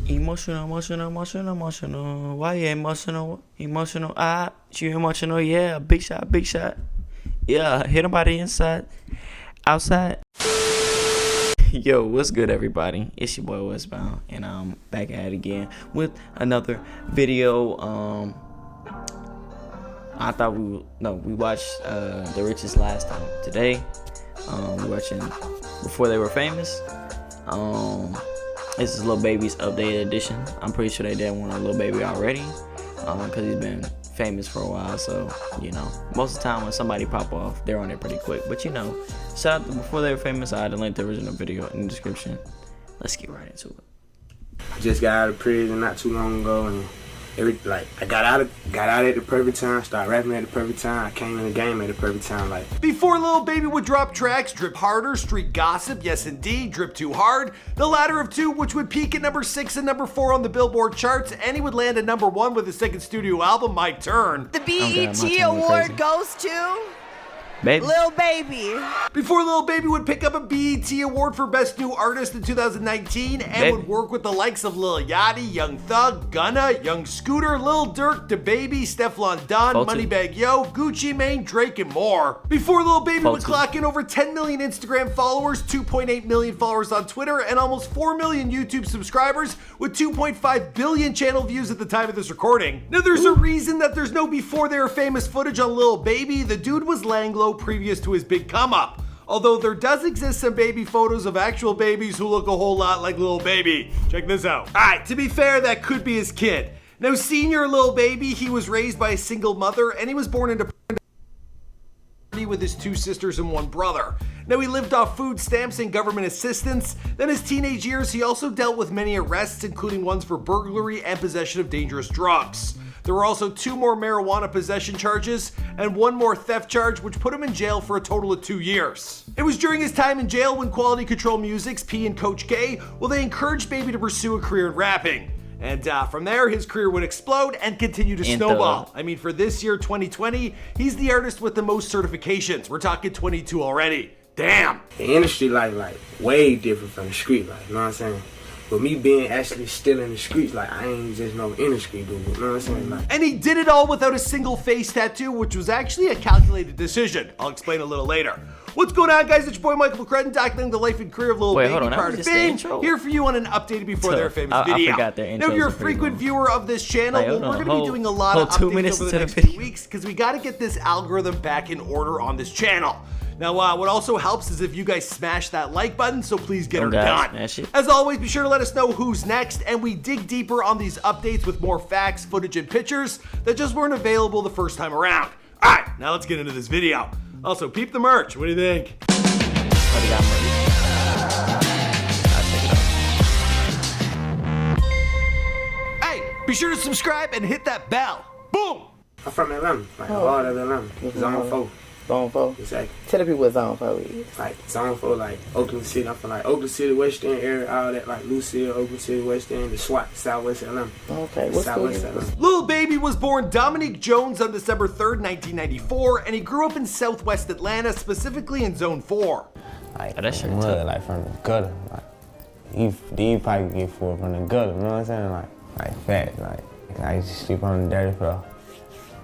Emotional, emotional, emotional, emotional. Why you emotional? Emotional. Ah, you emotional? Yeah, big shot, big shot. Yeah, hit him by the inside, outside. Yo, what's good, everybody? It's your boy Westbound, and I'm back at it again with another video. I thought we watched The Richest last time. Today, we're watching Before They Were Famous. This is Lil Baby's updated edition. I'm pretty sure they did one on Lil Baby already, because he's been famous for a while. So, you know, most of the time when somebody pop off, they're on it pretty quick. But you know, shout out to Before They Were Famous. I had to link the original video in the description. Let's get right into it. I just got out of prison not too long ago, and I got out at the perfect time, started rapping at the perfect time. I came in the game at the perfect time. Like before Lil Baby would drop tracks, Drip Harder, Street Gossip, Yes Indeed, Drip Too Hard, the latter of two, which would peak at number 6 and number 4 on the Billboard charts, and he would land at number 1 with his second studio album, My Turn. The BET award goes to Baby. Lil Baby. Before Lil Baby would pick up a BET award for Best New Artist in 2019 and would work with the likes of Lil Yachty, Young Thug, Gunna, Young Scooter, Lil Durk, DaBaby, Stefflon Don, Moneybagg Yo, Gucci Mane, Drake, and more. Before Lil Baby would clock in over 10 million Instagram followers, 2.8 million followers on Twitter, and almost 4 million YouTube subscribers with 2.5 billion channel views at the time of this recording. Now there's a reason that there's no Before They Were Famous footage on Lil Baby. The dude was laying low previous to his big come up. Although there does exist some baby photos of actual babies who look a whole lot like Lil Baby. Check this out. Alright, to be fair, that could be his kid. Now senior Lil Baby, he was raised by a single mother and he was born into with his 2 sisters and 1 brother. Now he lived off food stamps and government assistance. Then his teenage years, he also dealt with many arrests, including ones for burglary and possession of dangerous drugs. There were also 2 more marijuana possession charges and 1 more theft charge, which put him in jail for a total of 2 years. It was during his time in jail when Quality Control Music's P and Coach K, well, they encouraged Baby to pursue a career in rapping. And from there, his career would explode and continue to snowball. I mean, for this year, 2020, he's the artist with the most certifications. We're talking 22 already. Damn. the industry like way different from the street, like, you know what I'm saying? But me being actually still in the streets, like, I ain't just no industry dude, you know what I'm saying? Like, and he did it all without a single face tattoo, which was actually a calculated decision. I'll explain a little later. What's going on, guys? It's your boy Michael McCrudden, documenting the life and career of Lil Baby prior to fame. Here for you on an updated Before They Were Famous video. I forgot their intros. Now, if you're a frequent viewer of this channel, well, we're going to be doing a lot of 2 updates minutes over the next 2 weeks because we got to get this algorithm back in order on this channel. Now, what also helps is if you guys smash that like button, so please get her done. As always, be sure to let us know who's next, and we dig deeper on these updates with more facts, footage, and pictures that just weren't available the first time around. All right, now let's get into this video. Also, peep the merch. What do you think? Hey, be sure to subscribe and hit that bell. Boom! I'm from Atlanta, like, all of Atlanta, Zone 4. Zone 4? Exactly. Tell the people what Zone 4 is. Like, Zone 4, like, Oakland City. I'm from, like, Oakland City, West End area, all that, like, Lucille, Oakland City, West End, the SWAT, Southwest Atlanta. Okay, what's Southwest Atlanta. Lil Baby was born Dominique Jones on December 3rd, 1994, and he grew up in Southwest Atlanta, specifically in Zone 4. Like, that shit mud, like, from the gutter. Like, you probably get food from the gutter, you know what I'm saying? Like fat, like, I used to sleep on the dirty floor.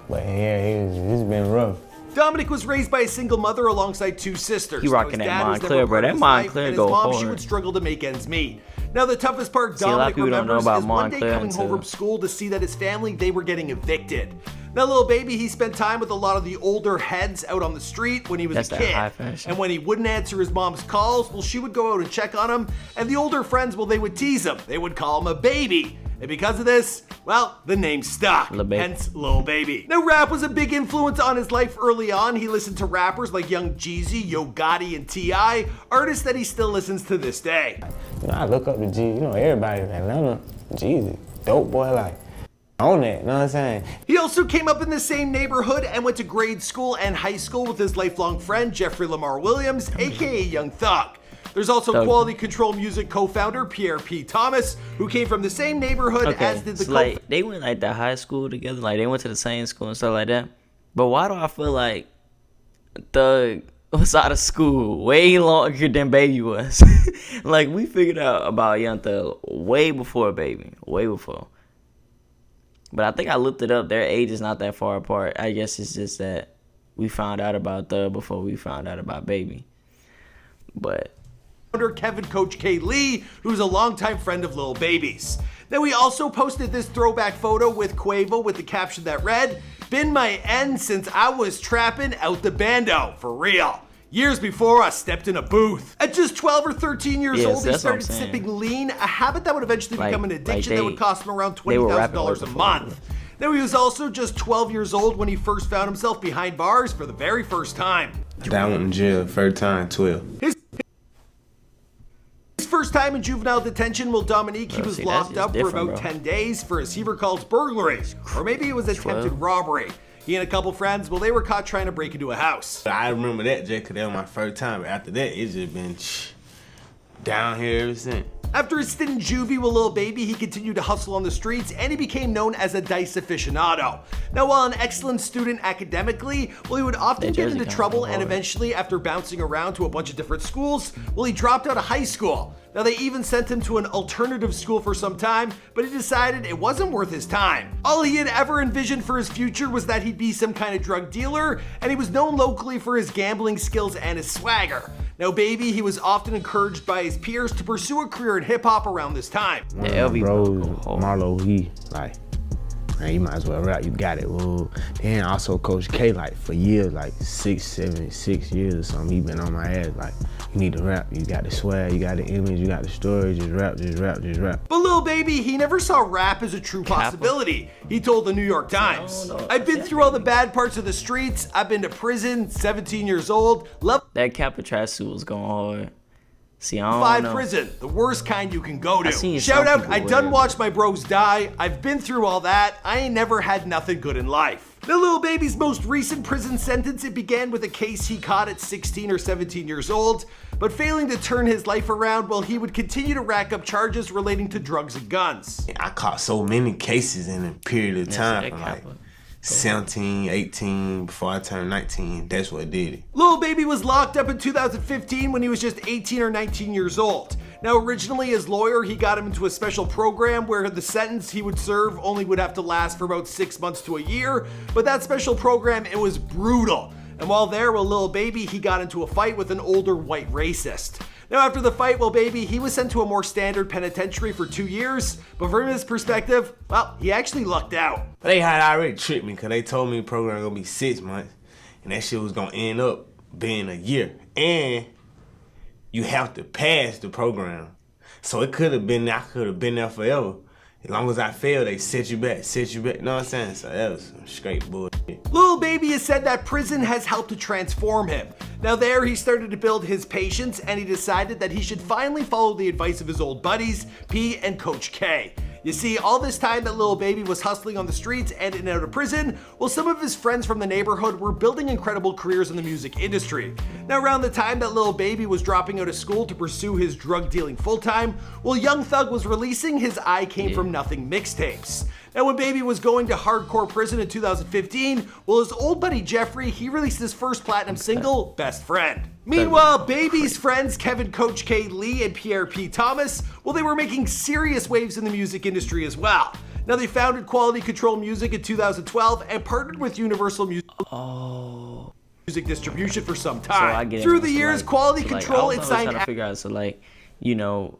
But yeah, it's been rough. Dominic was raised by a single mother alongside 2 sisters. He rocking that Montclair, bro. That Montclair go hard. She would struggle to make ends meet. Now, the toughest part Dominic remembers is one day coming home from school to see that his family, they were getting evicted. Now, Lil Baby, he spent time with a lot of the older heads out on the street when he was a kid. And when he wouldn't answer his mom's calls, well, she would go out and check on him. And the older friends, well, they would tease him. They would call him a baby. And because of this, well, the name stuck, hence Lil Baby. Now, rap was a big influence on his life early on. He listened to rappers like Young Jeezy, Yo Gotti, and T.I., artists that he still listens to this day. You know, I look up to G, you know, everybody in Atlanta, Jeezy, dope boy, like, on it, you know what I'm saying? He also came up in the same neighborhood and went to grade school and high school with his lifelong friend, Jeffrey Lamar Williams, aka Young Thug. There's also Quality Control Music co-founder Pierre P. Thomas, who came from the same neighborhood as did the like they went like to high school together, like they went to the same school and stuff like that. But why do I feel like Thug was out of school way longer than Baby was. Like, we figured out about Young Thug way before Baby. Way before. But I think I looked it up. Their age is not that far apart. I guess it's just that we found out about Thug before we found out about Baby. But Kevin Coach K. Lee, who's a longtime friend of Lil Baby's. Then we also posted this throwback photo with Quavo with the caption that read, "Been my end since I was trapping out the bando, for real. Years before I stepped in a booth." At just 12 or 13 years old, he started sipping lean, a habit that would eventually become an addiction that would cost him around $20,000 a month. Now, he was also just 12 years old when he first found himself behind bars for the very first time. I went in jail first time, 12. His first time in juvenile detention, well, Dominique, he was locked up for about 10 days for, as he recalls, burglary, or maybe it was attempted robbery. He and a couple friends, well, they were caught trying to break into a house. I remember that, Jay, because that was my first time. But after that, it's just been down here ever since. After his stint in juvie with Lil Baby, he continued to hustle on the streets and he became known as a dice aficionado. Now, while an excellent student academically, well, he would often get into trouble, and eventually, after bouncing around to a bunch of different schools, well, he dropped out of high school. Now, they even sent him to an alternative school for some time, but he decided it wasn't worth his time. All he had ever envisioned for his future was that he'd be some kind of drug dealer, and he was known locally for his gambling skills and his swagger. Now, Baby, he was often encouraged by his peers to pursue a career in hip-hop around this time. One of my bros, Marlo, he like, man, you might as well rap, you got it, whoa. Then also Coach K, like, for years, like 6 years or something, he been on my ass, like, you need to rap, you got the swag, you got the image, you got the story, just rap, just rap, just rap. But Lil Baby, he never saw rap as a true possibility. He told the New York Times, "I've been through all the bad parts of the streets, I've been to prison, 17 years old, that Kappa trash suit was going hard. See, I don't 5 know. prison, the worst kind you can go to. Shout Shout out, I done watched my bros die. I've been through all that. I ain't never had nothing good in life." Now, Lil Baby's most recent prison sentence, it began with a case he caught at 16 or 17 years old, but failing to turn his life around, well, he would continue to rack up charges relating to drugs and guns. I caught so many cases in a period of time, from like 17, 18, before I turned 19, that's what did it. Lil Baby was locked up in 2015 when he was just 18 or 19 years old. Now, originally, his lawyer, he got him into a special program where the sentence he would serve only would have to last for about 6 months to a year, but that special program, it was brutal. And while there, well, Lil Baby, he got into a fight with an older white racist. Now, after the fight, well, Baby, he was sent to a more standard penitentiary for 2 years, but from his perspective, well, he actually lucked out. They had already tricked me, because they told me the program was going to be 6 months, and that shit was going to end up being a year. And you have to pass the program. So it could have been, I could have been there forever. As long as I failed, they set you back, you know what I'm saying? So that was some straight bullshit. Lil Baby has said that prison has helped to transform him. Now there, he started to build his patience, and he decided that he should finally follow the advice of his old buddies, P and Coach K. You see, all this time that Lil Baby was hustling on the streets and in and out of prison, well, some of his friends from the neighborhood were building incredible careers in the music industry. Now, around the time that Lil Baby was dropping out of school to pursue his drug dealing full-time, well, Young Thug was releasing his I Came From Nothing mixtapes. Now, when Baby was going to hardcore prison in 2015, well, his old buddy Jeffrey, he released his first platinum single, Best Friend. Meanwhile, Baby's friends Kevin Coach K. Lee and Pierre P. Thomas, well, they were making serious waves in the music industry as well. Now, they founded Quality Control Music in 2012 and partnered with Universal Music Distribution for some time. So through the years, Quality Control and signed. Trying to figure out, so like, you know,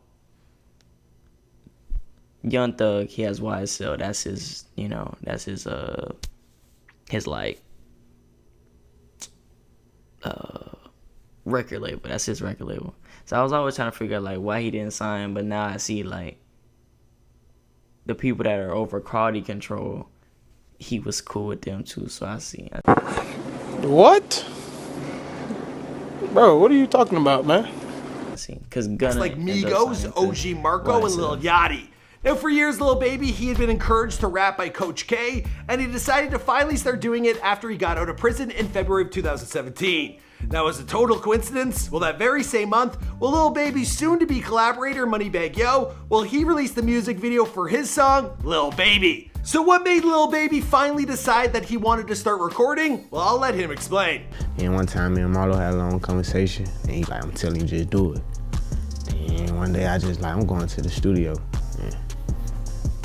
Young Thug, he has YSL. That's his, you know, that's his like record label. That's his record label. So I was always trying to figure out like why he didn't sign, but now I see like the people that are over Quality Control, he was cool with them too. So I see. What? Bro, what are you talking about, man? I see. Because Gunna like Migos, OG Marco, and Lil Yachty. Now, for years, Lil Baby, he had been encouraged to rap by Coach K, and he decided to finally start doing it after he got out of prison in February of 2017. Now, as a total coincidence, well, that very same month, well, Lil Baby's soon-to-be collaborator, Moneybagg Yo, well, he released the music video for his song, Lil Baby. So what made Lil Baby finally decide that he wanted to start recording? Well, I'll let him explain. And one time me and Marlo had a long conversation, and he like, I'm telling you, just do it. And one day I just like, I'm going to the studio. And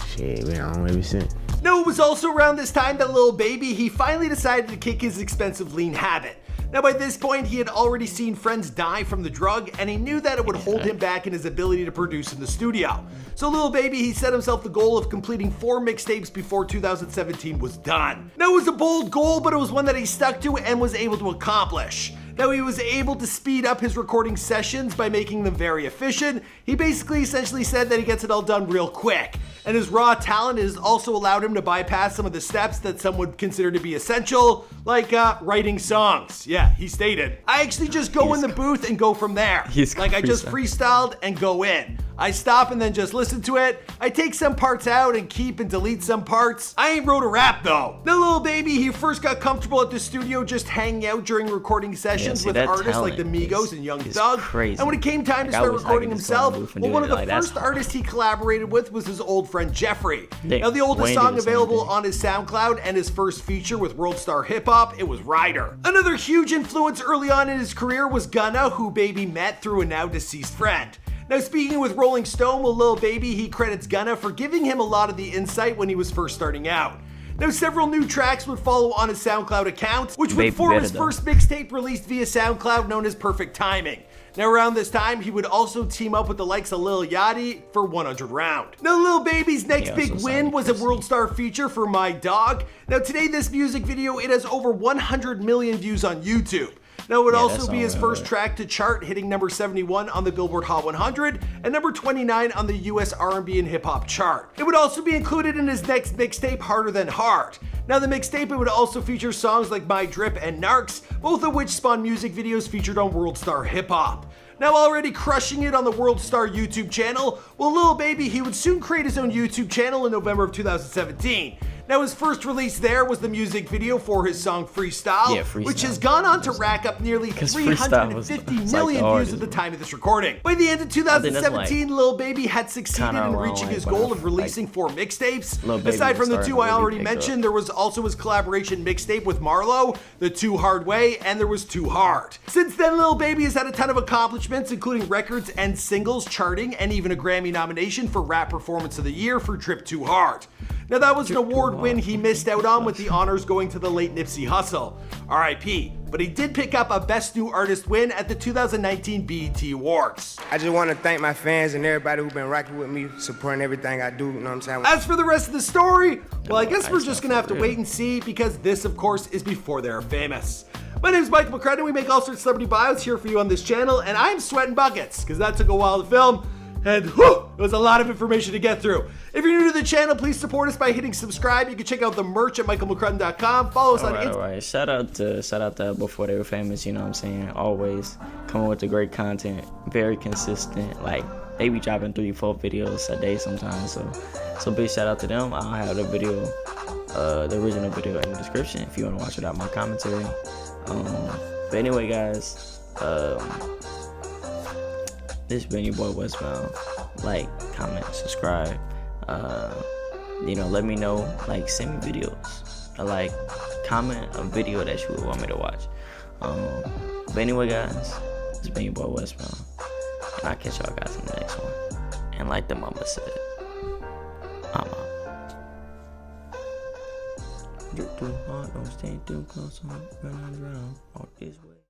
shit, been on ever since. Now, it was also around this time that Lil Baby, he finally decided to kick his expensive lean habit. Now, by this point, he had already seen friends die from the drug, and he knew that it would hold him back in his ability to produce in the studio. So Lil Baby, he set himself the goal of completing 4 mixtapes before 2017 was done. Now, it was a bold goal, but it was one that he stuck to and was able to accomplish. Now, he was able to speed up his recording sessions by making them very efficient. He basically essentially said that he gets it all done real quick. And his raw talent has also allowed him to bypass some of the steps that some would consider to be essential, like writing songs. Yeah, he stated, I actually just go in the booth and go from there. Like I just freestyled and go in. I stop and then just listen to it. I take some parts out and keep and delete some parts. I ain't wrote a rap though. Now, Lil Baby, he first got comfortable at the studio just hanging out during recording sessions with artists like the Migos and Young Thug. Crazy. And when it came time to start recording himself, well, one of the first artists he collaborated with was his old friend Jeffrey. Now, the oldest song available on his SoundCloud and his first feature with World Star Hip Hop, it was Ryder. Another huge influence early on in his career was Gunna, who Baby met through a now deceased friend. Now, speaking with Rolling Stone, well, Lil Baby, he credits Gunna for giving him a lot of the insight when he was first starting out. Now, several new tracks would follow on his SoundCloud account, which would form his first mixtape released via SoundCloud known as Perfect Timing. Now, around this time, he would also team up with the likes of Lil Yachty for 100 Round. Now, Lil Baby's next big win was a World Star feature for My Dog. Now, today, this music video, it has over 100 million views on YouTube. Now, it would also be his first track to chart, hitting number 71 on the Billboard Hot 100 and number 29 on the US R&B and hip hop chart. It would also be included in his next mixtape, Harder Than Hard. Now, the mixtape, it would also feature songs like My Drip and Narcs, both of which spawned music videos featured on World Star Hip Hop. Now, already crushing it on the World Star YouTube channel, well, Lil Baby, he would soon create his own YouTube channel in November of 2017. Now, his first release there was the music video for his song Freestyle, which has gone on to rack up nearly 350 million views at the time of this recording. By the end of 2017, Lil Baby had succeeded in reaching his goal of releasing 4 mixtapes. Aside from the 2 I already mentioned, there was also his collaboration mixtape with Marlo, The Too Hard Way, and there was Too Hard. Since then, Lil Baby has had a ton of accomplishments, including records and singles charting, and even a Grammy nomination for Rap Performance of the Year for Trip Too Hard. Now, that was an award win he missed out on, with the honors going to the late Nipsey Hussle, RIP. But he did pick up a Best New Artist win at the 2019 BET Awards. I just want to thank my fans and everybody who's been rocking with me, supporting everything I do, you know what I'm saying? As for the rest of the story, well, I guess we're just gonna have to wait and see, because this, of course, is before they're famous. My name is Michael McCrudden. We make all sorts of celebrity bios here for you on this channel, and I'm sweating buckets, because that took a while to film. And whew, it was a lot of information to get through. If you're new to the channel, please support us by hitting subscribe. You can check out the merch at michaelmccrudden.com. Follow us on Instagram. Alright. Shout out to Before They Were Famous, you know what I'm saying? Always coming with the great content, very consistent. Like, they be dropping 3-4 videos a day sometimes. So big shout out to them. I'll have the video, the original video in the description if you want to watch it out my commentary. But anyway, guys, this has been your boy Westbound. Like, comment, subscribe. Let me know. Like, send me videos. Or, like, comment a video that you would want me to watch. But anyway, guys, this has been your boy Westbound, and I'll catch y'all guys in the next one. And like the mama said, I'm out. You're too hard, don't stay too close, I'm running around all this way.